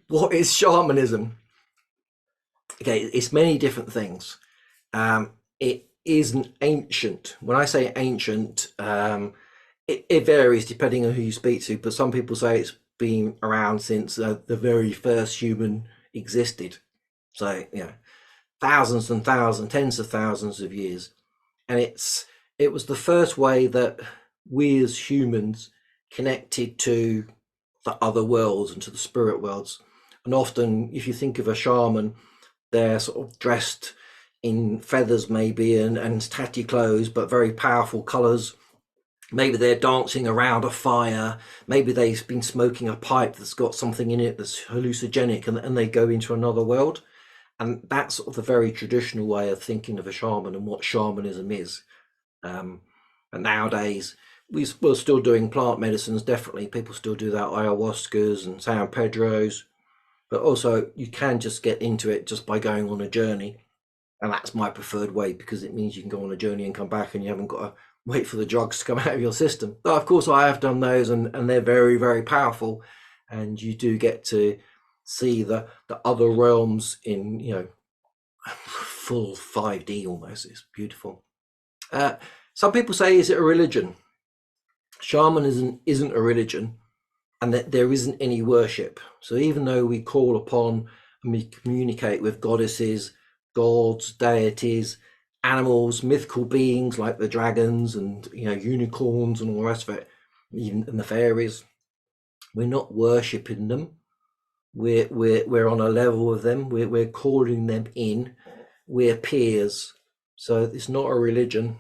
What is shamanism? Okay, it's many different things. It is an ancient. When I say ancient, it varies depending on who you speak to. But some people say it's been around since the very first human existed. So thousands and thousands, tens of thousands of years, and it was the first way that we as humans connected to the other worlds and to the spirit worlds. And often, if you think of a shaman, they're sort of dressed in feathers maybe and tatty clothes, but very powerful colors. Maybe they're dancing around a fire. Maybe they've been smoking a pipe that's got something in it that's hallucinogenic, and they go into another world. And that's sort of the very traditional way of thinking of a shaman and what shamanism is. And nowadays, we're still doing plant medicines, definitely. People still do that, ayahuascas and San Pedros. But also, you can just get into it just by going on a journey. And that's my preferred way, because it means you can go on a journey and come back and you haven't got to wait for the drugs to come out of your system. But of course, I have done those, and they're very, very powerful. And you do get to see the other realms in, full 5D almost. It's beautiful. Some people say, is it a religion? Shamanism isn't a religion, and that there isn't any worship. So even though we call upon and we communicate with goddesses, gods, deities, animals, mythical beings like the dragons and unicorns and all the rest of it, even and the fairies, we're not worshipping them. We're on a level with them. We're calling them in. We're peers. So it's not a religion.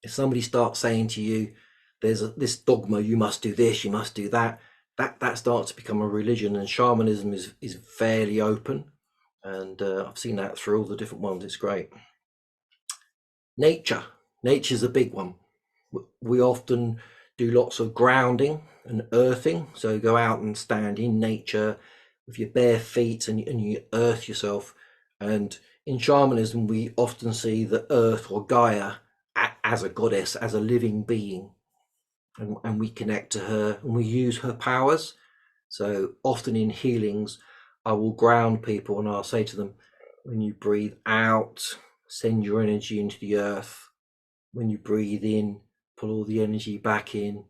If somebody starts saying to you, there's this dogma, you must do this, you must do that, that starts to become a religion. And shamanism is fairly open, and I've seen that through all the different ones. It's great. Nature's a big one. We often do lots of grounding and earthing, so go out and stand in nature with your bare feet and you earth yourself. And in shamanism, we often see the earth or Gaia as a goddess, as a living being, and we connect to her and we use her powers. So often in healings, I will ground people and I'll say to them, when you breathe out, send your energy into the earth. When you breathe in, pull all the energy back in,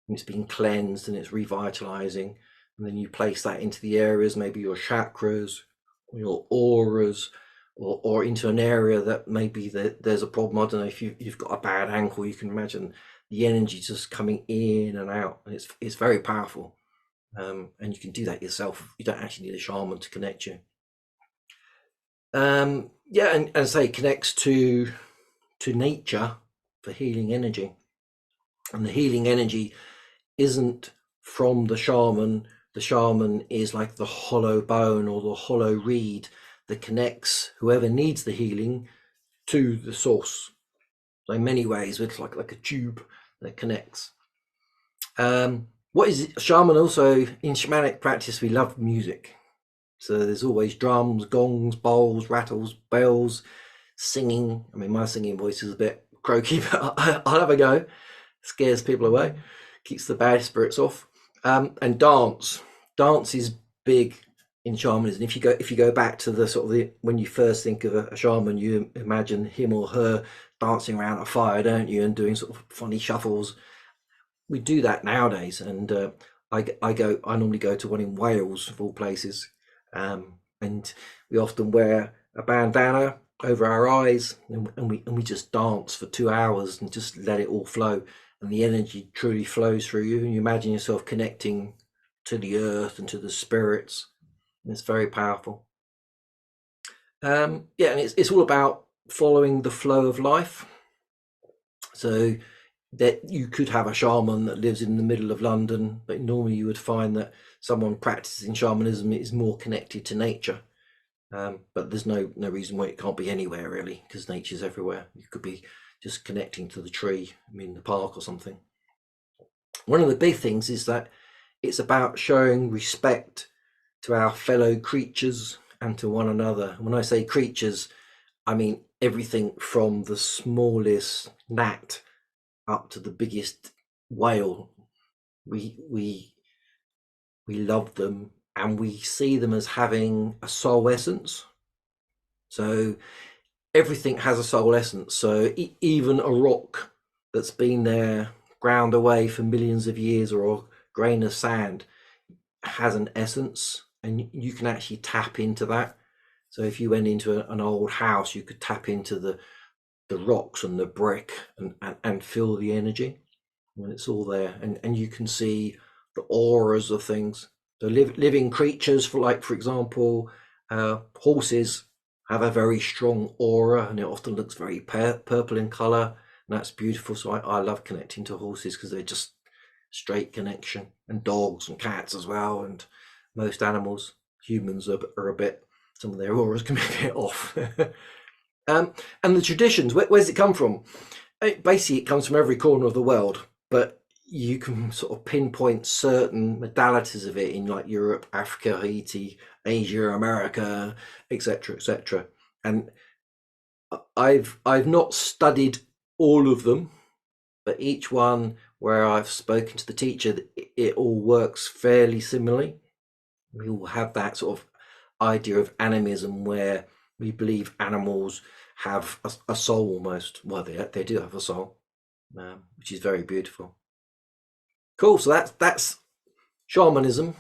and it's been cleansed and it's revitalizing. And then you place that into the areas, maybe your chakras or your auras, or into an area that maybe there's a problem. I don't know, if you've got a bad ankle, you can imagine the energy just coming in and out, and it's very powerful. And you can do that yourself. You don't actually need a shaman to connect you. And say connects to nature for healing energy. And the healing energy isn't from the shaman. The shaman is like the hollow bone or the hollow reed that connects whoever needs the healing to the source. So in many ways, it's like a tube that connects. What is it? Shaman also, in shamanic practice, we love music. So there's always drums, gongs, bowls, rattles, bells, singing. I mean, my singing voice is a bit croaky, but I'll have a go. Scares people away, keeps the bad spirits off. And dance is big in shamanism. If you go back to the sort of when you first think of a shaman, you imagine him or her dancing around a fire, don't you, and doing sort of funny shuffles. We do that nowadays, and I normally go to one in Wales, of all places, and we often wear a bandana over our eyes, and we just dance for 2 hours and just let it all flow, and the energy truly flows through you, and you imagine yourself connecting to the earth and to the spirits, and it's very powerful. And it's all about following the flow of life. So that you could have a shaman that lives in the middle of London, but normally you would find that someone practicing shamanism is more connected to nature. But there's no reason why it can't be anywhere, really, because nature's everywhere. You could be just connecting to the tree, in the park or something. One of the big things is that it's about showing respect to our fellow creatures and to one another. When I say creatures, I mean everything from the smallest gnat up to the biggest whale. We love them and we see them as having a soul essence. So everything has a soul essence. So even a rock that's been there ground away for millions of years, or a grain of sand, has an essence, and you can actually tap into that. So if you went into an old house, you could tap into the rocks and the brick and feel the energy when it's all there, and you can see the auras of things. So living creatures, for example, horses have a very strong aura, and it often looks very purple in color, and that's beautiful. So I love connecting to horses because they're just straight connection, and dogs and cats as well, and most animals. Humans are a bit, some of their auras can be a bit off. And the traditions, where's it come from? Basically, it comes from every corner of the world, but you can sort of pinpoint certain modalities of it in like Europe, Africa, Haiti, Asia, America, etc., etc. And I've not studied all of them, but each one where I've spoken to the teacher, it all works fairly similarly. We all have that sort of idea of animism, where we believe animals have a soul almost. Well, they do have a soul, which is very beautiful. Cool. So that's shamanism.